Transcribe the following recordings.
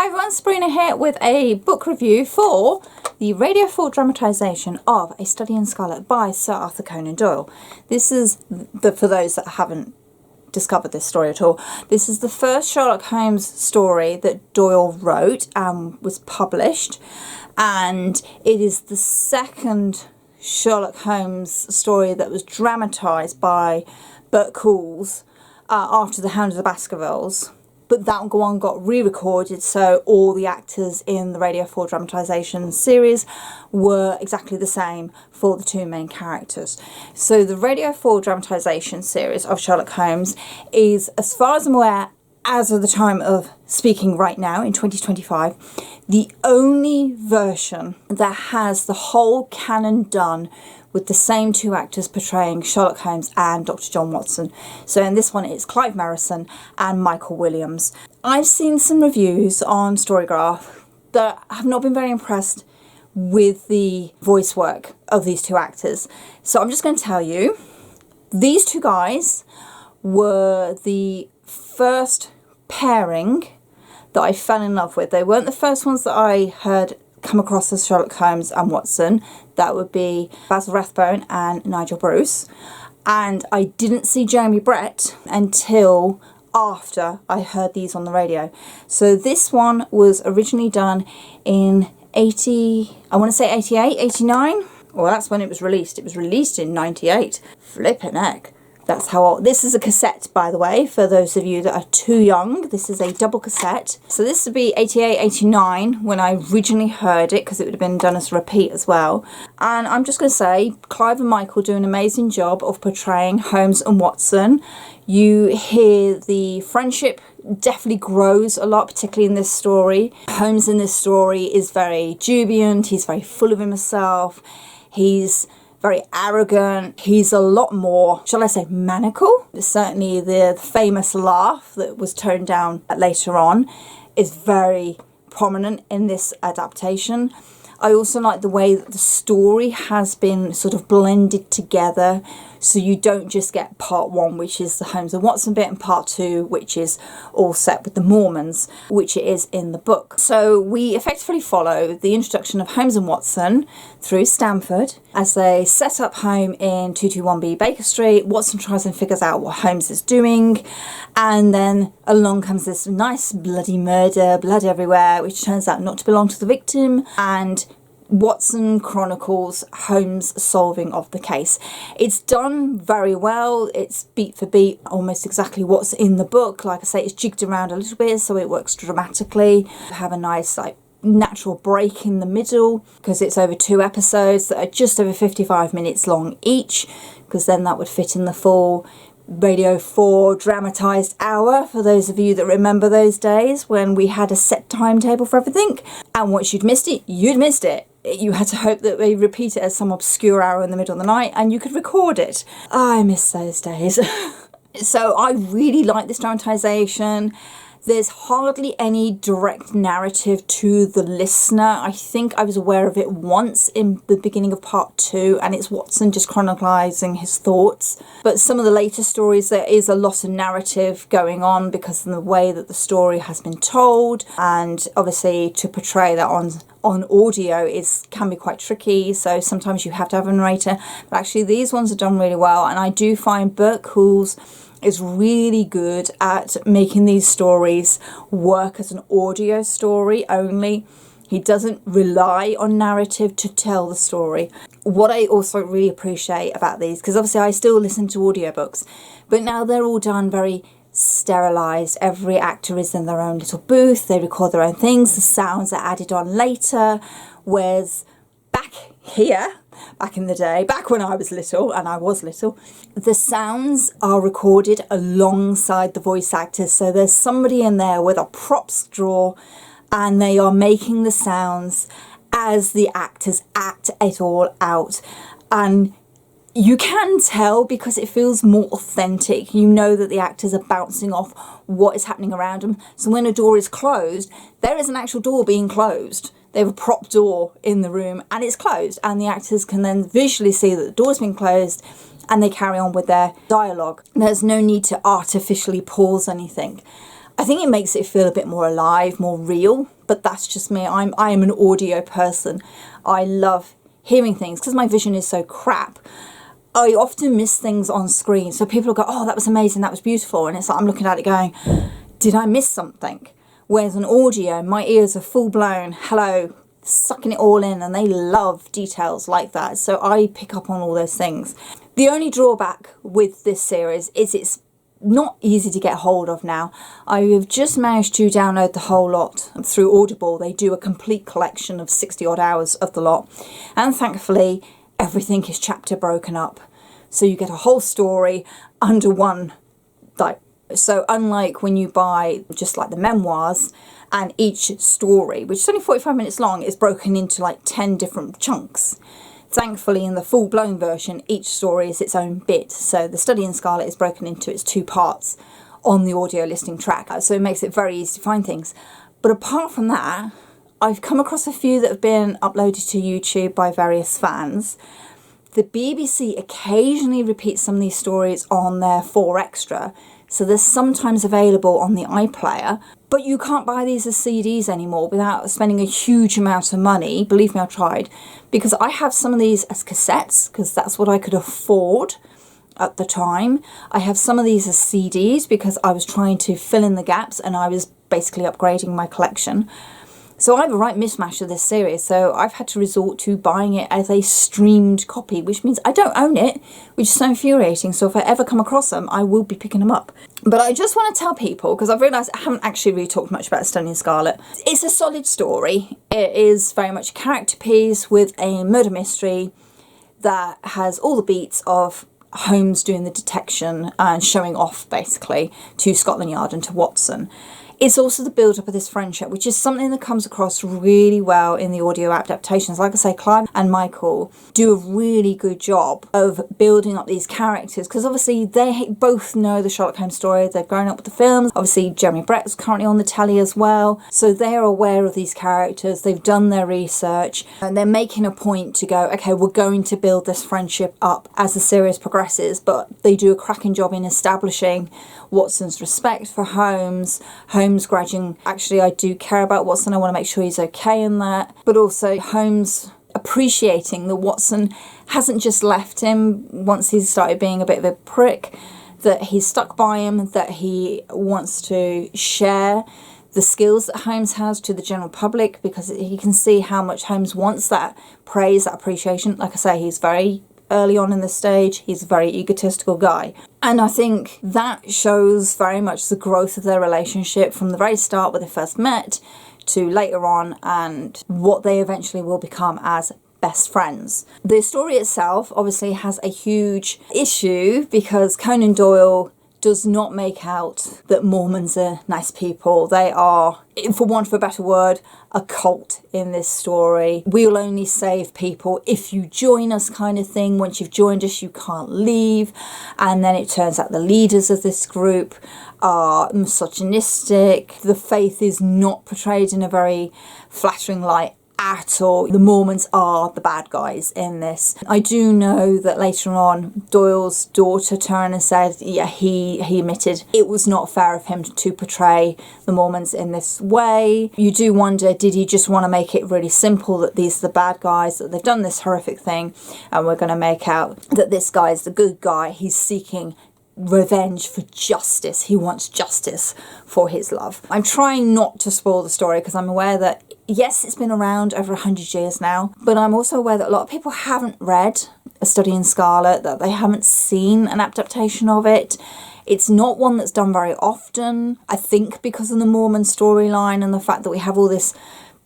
Hi everyone, Sabrina here with a book review for the Radio 4 dramatisation of A Study in Scarlet by Sir Arthur Conan Doyle. This is, for those that haven't discovered this story at all, this is the first Sherlock Holmes story that Doyle wrote and was published, and it is the second Sherlock Holmes story that was dramatised by Bert Coules after The Hound of the Baskervilles. But that one got re-recorded, so all the actors in the Radio 4 dramatisation series were exactly the same for the two main characters. So the Radio 4 dramatisation series of Sherlock Holmes is, as far as I'm aware, as of the time of speaking right now in 2025, the only version that has the whole canon done with the same two actors portraying Sherlock Holmes and Dr. John Watson. So in this one it's Clive Merrison and Michael Williams. I've seen some reviews on Storygraph that have not been very impressed with the voice work of these two actors. So I'm just going to tell you, these two guys were the first pairing that I fell in love with. They weren't the first ones that I heard come across as Sherlock Holmes and Watson. That would be Basil Rathbone and Nigel Bruce. And I didn't see Jeremy Brett until after I heard these on the radio. So this one was originally done in 88, 89. Well, that's when it was released. It was released in 98. Flippin' heck. That's how old. This is a cassette, by the way, for those of you that are too young. This is a double cassette. So this would be 88, 89 when I originally heard it, because it would have been done as a repeat as well. And I'm just going to say, Clive and Michael do an amazing job of portraying Holmes and Watson. You hear the friendship definitely grows a lot, particularly in this story. Holmes in this story is very jubilant. He's very full of himself. He's very arrogant. He's a lot more, shall I say, maniacal. Certainly the famous laugh that was toned down later on is very prominent in this adaptation. I also like the way that the story has been sort of blended together, so you don't just get part one, which is the Holmes and Watson bit, and part two, which is all set with the Mormons, which it is in the book. So we effectively follow the introduction of Holmes and Watson through Stamford as they set up home in 221B Baker Street. Watson tries and figures out what Holmes is doing, and then along comes this nice bloody murder, blood everywhere, which turns out not to belong to the victim, and Watson chronicles Holmes' solving of the case. It's done very well. It's beat for beat almost exactly what's in the book. Like I say, it's jigged around a little bit so it works dramatically. Have a nice natural break in the middle, because it's over 2 episodes that are just over 55 minutes long each, because then that would fit in the full Radio 4 dramatised hour, for those of you that remember those days when we had a set timetable for everything, and once you'd missed it, you'd missed it. You had to hope that they repeat it as some obscure hour in the middle of the night and you could record it. I miss those days. So I really like this dramatisation. There's hardly any direct narrative to the listener. I think I was aware of it once in the beginning of part 2, and it's Watson just chronicling his thoughts. But some of the later stories, there is a lot of narrative going on because of the way that the story has been told, and obviously to portray that on audio can be quite tricky, so sometimes you have to have a narrator. But actually these ones are done really well, and I do find Bert Coules is really good at making these stories work as an audio story only. He doesn't rely on narrative to tell the story. What I also really appreciate about these, because obviously I still listen to audiobooks, but now they're all done very sterilised. Every actor is in their own little booth, they record their own things, the sounds are added on later, whereas back in the day, back when I was little, and I was little, the sounds are recorded alongside the voice actors. So there's somebody in there with a props drawer and they are making the sounds as the actors act it all out. And you can tell because it feels more authentic. You know that the actors are bouncing off what is happening around them. So when a door is closed, there is an actual door being closed. They have a prop door in the room and it's closed, and the actors can then visually see that the door's been closed and they carry on with their dialogue. There's no need to artificially pause anything. I think it makes it feel a bit more alive, more real, but that's just me. I am an audio person. I love hearing things because my vision is so crap. I often miss things on screen. So people will go, oh, that was amazing, that was beautiful. And it's like, I'm looking at it going, did I miss something? Whereas an audio, my ears are full blown, hello, sucking it all in, and they love details like that. So I pick up on all those things. The only drawback with this series is it's not easy to get hold of now. I have just managed to download the whole lot through Audible. They do a complete collection of 60 odd hours of the lot, and thankfully everything is chapter broken up, so you get a whole story under one. Like, so unlike when you buy just like the memoirs, and each story, which is only 45 minutes long, is broken into like 10 different chunks. Thankfully, in the full-blown version, each story is its own bit. So the Study in Scarlet is broken into its 2 parts on the audio listing track. So it makes it very easy to find things. But apart from that, I've come across a few that have been uploaded to YouTube by various fans. The BBC occasionally repeats some of these stories on their 4 Extra. So they're sometimes available on the iPlayer, but you can't buy these as CDs anymore without spending a huge amount of money. Believe me, I've tried, because I have some of these as cassettes, because that's what I could afford at the time. I have some of these as CDs because I was trying to fill in the gaps and I was basically upgrading my collection. So I have a right mismatch of this series, so I've had to resort to buying it as a streamed copy, which means I don't own it, which is so infuriating. So if I ever come across them, I will be picking them up. But I just want to tell people, because I've realised I haven't actually really talked much about Study in Scarlet. It's a solid story. It is very much a character piece with a murder mystery that has all the beats of Holmes doing the detection and showing off, basically, to Scotland Yard and to Watson. It's also the build-up of this friendship, which is something that comes across really well in the audio adaptations. Like I say, Clive and Michael do a really good job of building up these characters, because obviously they both know the Sherlock Holmes story. They've grown up with the films. Obviously, Jeremy Brett's currently on the telly as well. So they're aware of these characters. They've done their research, and they're making a point to go, okay, we're going to build this friendship up as the series progresses, but they do a cracking job in establishing Watson's respect for Holmes grudging, actually I do care about Watson, I want to make sure he's okay in that, but also Holmes appreciating that Watson hasn't just left him once he's started being a bit of a prick, that he's stuck by him, that he wants to share the skills that Holmes has to the general public, because he can see how much Holmes wants that praise, that appreciation. Like I say, he's very early on in the stage, he's a very egotistical guy. And I think that shows very much the growth of their relationship from the very start when they first met to later on, and what they eventually will become as best friends. The story itself obviously has a huge issue because Conan Doyle does not make out that Mormons are nice people. They are, for want of a better word, a cult in this story. We'll only save people if you join us, kind of thing. Once you've joined us, you can't leave. And then it turns out the leaders of this group are misogynistic. The faith is not portrayed in a very flattering light at all. The Mormons are the bad guys in this. I do know that later on Doyle's daughter turned and said, yeah, he admitted it was not fair of him to portray the Mormons in this way. You do wonder, did he just want to make it really simple that these are the bad guys, that they've done this horrific thing, and we're going to make out that this guy is the good guy. He's seeking revenge for justice. He wants justice for his love. I'm trying not to spoil the story because I'm aware that, yes, it's been around over 100 years now, but I'm also aware that a lot of people haven't read A Study in Scarlet, that they haven't seen an adaptation of it. It's not one that's done very often, I think because of the Mormon storyline and the fact that we have all this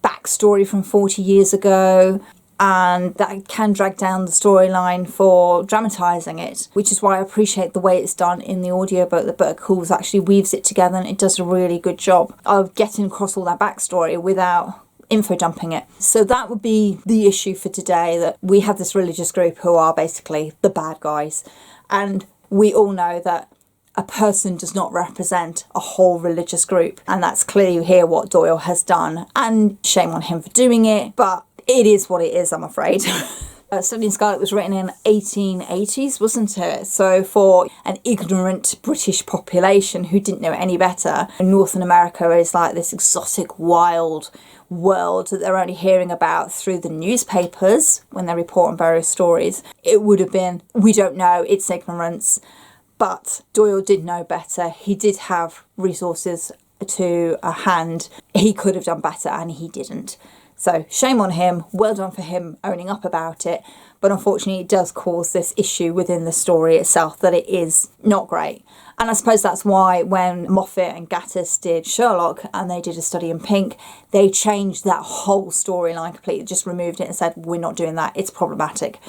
backstory from 40 years ago, and that can drag down the storyline for dramatising it, which is why I appreciate the way it's done in the audiobook. The book Halls actually weaves it together, and it does a really good job of getting across all that backstory without info dumping it. So that would be the issue for today, that we have this religious group who are basically the bad guys, and we all know that a person does not represent a whole religious group, and that's clearly here what Doyle has done, and shame on him for doing it, but it is what it is, I'm afraid. Study in Scarlet was written in 1880s, wasn't it? So for an ignorant British population who didn't know any better, Northern America is like this exotic, wild world that they're only hearing about through the newspapers when they report on various stories. It would have been, we don't know, it's ignorance. But Doyle did know better. He did have resources to a hand. He could have done better and he didn't. So shame on him. Well done for him owning up about it. But unfortunately it does cause this issue within the story itself that it is not great. And I suppose that's why when Moffat and Gatiss did Sherlock and they did A Study in Pink, they changed that whole storyline completely, just removed it and said, we're not doing that, it's problematic,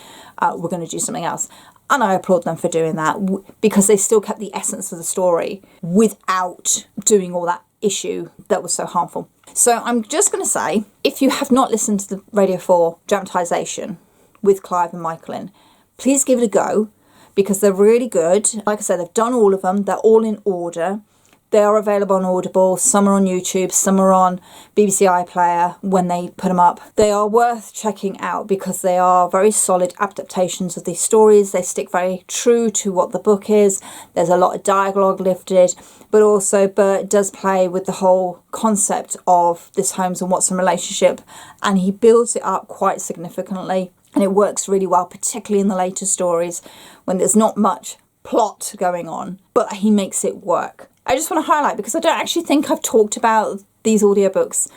we're going to do something else. And I applaud them for doing that because they still kept the essence of the story without doing all that issue that was so harmful. So I'm just going to say, if you have not listened to the Radio 4 dramatisation with Clive and Michael, please give it a go because they're really good. Like I said, they've done all of them. They're all in order. They are available on Audible. Some are on YouTube. Some are on BBC iPlayer when they put them up. They are worth checking out because they are very solid adaptations of these stories. They stick very true to what the book is. There's a lot of dialogue lifted, but also Bert does play with the whole concept of this Holmes and Watson relationship, and he builds it up quite significantly, and it works really well, particularly in the later stories when there's not much plot going on, but he makes it work. I just want to highlight, because I don't actually think I've talked about these audiobooks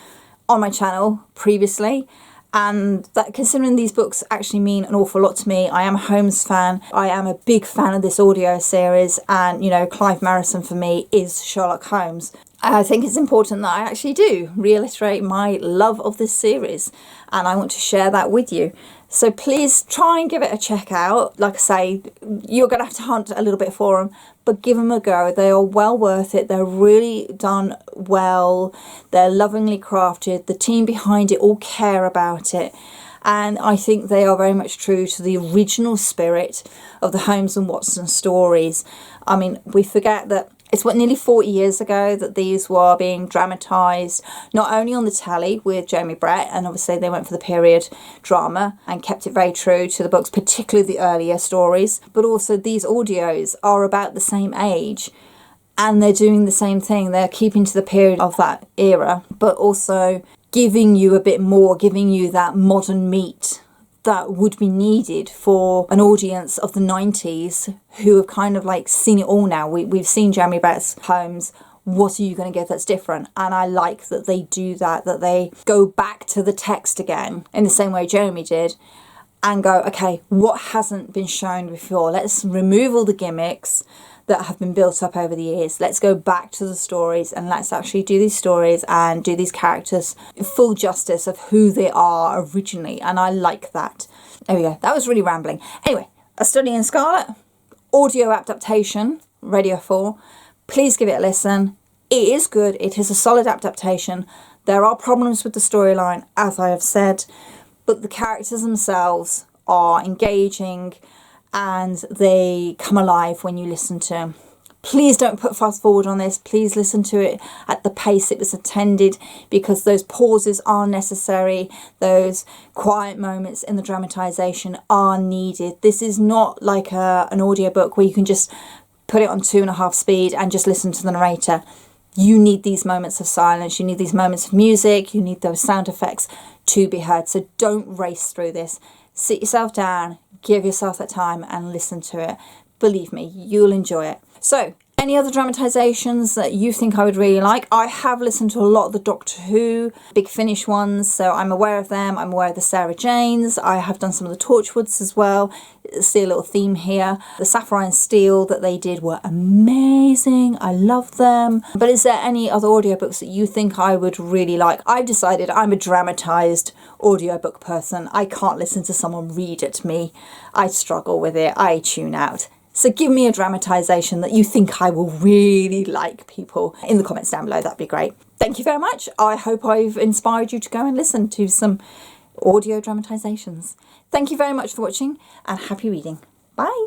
on my channel previously, and that considering these books actually mean an awful lot to me. I am a Holmes fan. I am a big fan of this audio series, and you know, Clive Merrison for me is Sherlock Holmes. I think it's important that I actually do reiterate my love of this series, and I want to share that with you. So please try and give it a check out. Like I say, you're going to have to hunt a little bit for them, but give them a go. They are well worth it. They're really done well. They're lovingly crafted. The team behind it all care about it. And I think they are very much true to the original spirit of the Holmes and Watson stories. I mean, we forget that it's nearly 40 years ago that these were being dramatised, not only on the telly with Jamie Brett, and obviously they went for the period drama and kept it very true to the books, particularly the earlier stories, but also these audios are about the same age and they're doing the same thing. They're keeping to the period of that era, but also giving you a bit more, giving you that modern meat that would be needed for an audience of the 90s who have kind of like seen it all now. We've seen Jeremy Brett's Holmes. What are you going to give that's different? And I like that they do that they go back to the text again in the same way Jeremy did and go, okay, what hasn't been shown before? Let's remove all the gimmicks that have been built up over the years. Let's go back to the stories and let's actually do these stories and do these characters full justice of who they are originally. And I like that. There we go. That was really rambling. Anyway, A Study in Scarlet, audio adaptation, Radio 4. Please give it a listen. It is good. It is a solid adaptation. There are problems with the storyline, as I have said, but the characters themselves are engaging and they come alive when you listen to them. Please don't put fast forward on this. Please listen to it at the pace it was intended, because those pauses are necessary. Those quiet moments in the dramatisation are needed. This is not like an audiobook where you can just put it on 2.5 speed and just listen to the narrator. You need these moments of silence. You need these moments of music. You need those sound effects to be heard. So don't race through this. Sit yourself down, give yourself that time and listen to it. Believe me, you'll enjoy it. So, any other dramatisations that you think I would really like? I have listened to a lot of the Doctor Who Big Finish ones, so I'm aware of them. I'm aware of the Sarah Janes. I have done some of the Torchwoods as well. See a little theme here. The Sapphire and Steel that they did were amazing. I love them. But is there any other audiobooks that you think I would really like? I've decided I'm a dramatised audiobook person. I can't listen to someone read it to me. I struggle with it. I tune out. So give me a dramatisation that you think I will really like, people, in the comments down below. That'd be great. Thank you very much. I hope I've inspired you to go and listen to some audio dramatisations. Thank you very much for watching and happy reading. Bye.